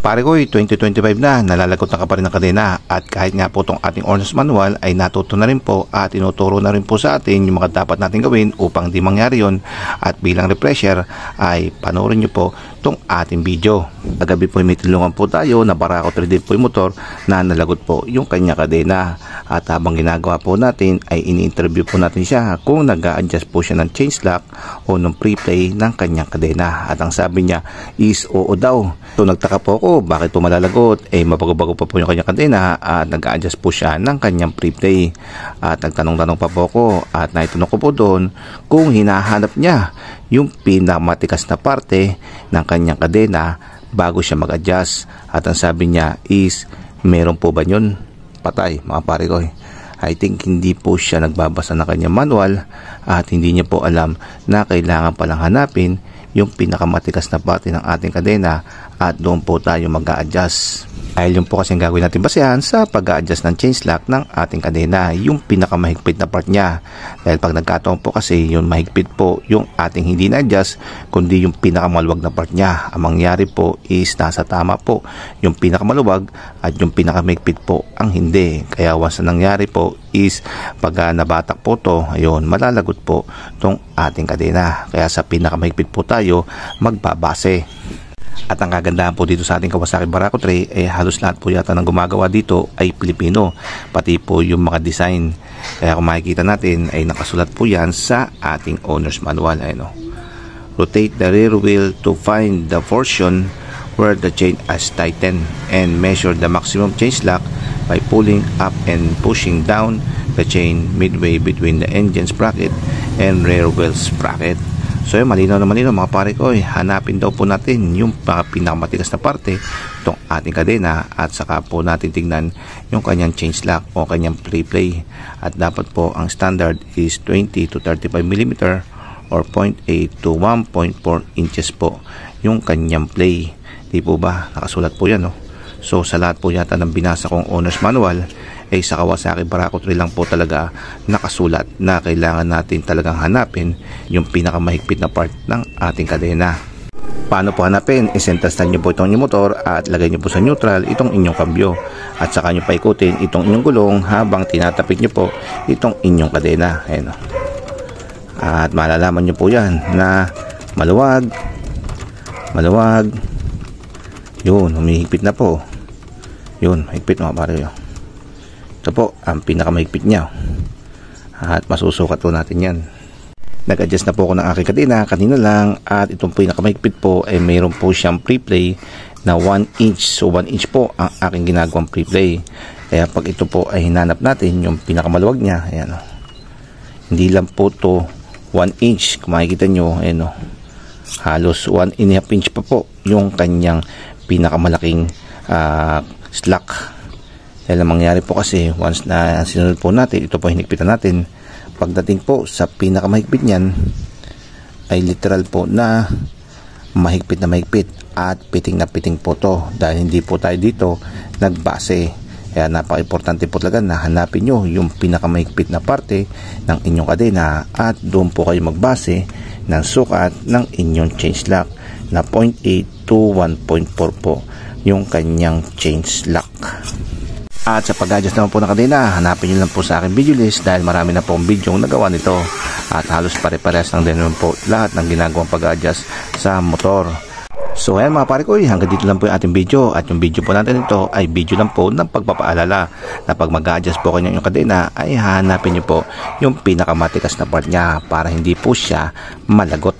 Pare ko, 2025 na, nalalagot na ka pa rin ng kadena at kahit nga po itong ating owner's manual ay natuto na rin po at tinuturo na rin po sa atin yung mga dapat natin gawin upang di mangyari yon. At bilang refresher ay panoorin nyo po itong ating video. Kagabi po may tulungan po tayo na Barako 3D po yung motor na nalagot po yung kanya kadena. At habang ginagawa po natin ay ini-interview po natin siya kung nag-a-adjust po siya ng change lock o ng pre-play ng kanyang kadena. At ang sabi niya is oo daw. So nagtaka po ako bakit po malalagot, mabago-bago pa po yung kanyang kadena at nag-a-adjust po siya ng kanyang pre-play. At nagtanong-tanong pa po ako at naitanong ko po doon kung hinahanap niya yung pinakamatikas na parte ng kanyang kadena bago siya mag-adjust. At ang sabi niya is meron po ba yun? Patay mga pare ko. I think hindi po siya nagbabasa ng kanyang manual at hindi niya po alam na kailangan palang hanapin yung pinakamatikas na parte ng ating kadena at doon po tayo mag-a-adjust. Dahil yun po kasi ang gagawin natin basehan sa pag-a-adjust ng change lock ng ating kadena, yung pinakamahigpit na part niya. Dahil pag nagkataon po kasi yung mahigpit po yung ating hindi na-adjust, kundi yung pinakamaluwag na part niya. Ang mangyari po is nasa tama po yung pinakamaluwag at yung pinakamahigpit po ang hindi. Kaya once na nangyari po is pag nabatak po to, ayun, malalagot po tong ating kadena. Kaya sa pinakamahigpit po tayo magbabase. At ang kagandahan po dito sa ating Kawasaki Barako 3 halos lahat po yata ng gumagawa dito ay Pilipino, pati po yung mga design. Kaya kung makikita natin ay nakasulat po yan sa ating owner's manual. Ayun, rotate the rear wheel to find the portion where the chain is tightened and measure the maximum change lock by pulling up and pushing down the chain midway between the engine sprocket and rear wheel sprocket. So yun, malinaw na malinaw mga pare ko, hanapin daw po natin yung pinakamatigas na parte itong ating kadena at saka po natin tignan yung kanyang change lock o kanyang pre-play. At dapat po ang standard is 20 to 35 mm or 0.8 to 1.4 inches po yung kanyang play. Di po ba? Nakasulat po yan, no? So sa lahat po yata ng binasa kong owner's manual sa Kawasaki Barako 3 lang po talaga nakasulat na kailangan natin talagang hanapin yung pinakamahigpit na part ng ating kadena. Paano po hanapin? Isentastan nyo po itong inyong motor at lagay nyo po sa neutral itong inyong kambyo at saka nyo paikutin itong inyong gulong habang tinatapik nyo po itong inyong kadena. Ayan. At malalaman nyo po yan na maluwag, yun, humihigpit na po, yun, mahigpit mga pare yun. Ito po ang pinakamahigpit niya at masusukat po natin yan. Nag-adjust na po ako ng aking kadena kanina lang at itong pinakamahigpit po mayroon po siyang pre-play na 1 inch. So 1 inch po ang aking ginagawang pre-play. Kaya pag ito po ay hinanap natin yung pinakamaluwag niya, ayan, hindi lang po to 1 inch. Kung makikita nyo, ayan, halos 1.5 inch pa po yung kanyang pinakamalaking slack. Dahil ang mangyari po kasi once na sinunod po natin, ito po hinigpitan natin, pagdating po sa pinakamahigpit niyan ay literal po na mahigpit at piting na piting po to dahil hindi po tayo dito nagbase. Kaya napaka-importante po talaga na hanapin nyo yung pinakamahigpit na parte ng inyong kadena at doon po kayo magbase ng sukat ng inyong change lock na 0.8 to 1.4 po yung kanyang change lock. At sa pag-adjust naman po ng kadena, hanapin nyo lang po sa aking video list dahil marami na po ang video yung nagawa nito at halos pare-parehas lang din naman po lahat ng ginagawang pag-adjust sa motor. So ayan mga pare ko, hanggang dito lang po yung ating video at yung video po natin ito ay video lang po ng pagpapaalala na pag mag-adjust po kayo yung kadena ay hahanapin nyo po yung pinakamatikas na part niya para hindi po siya malagot.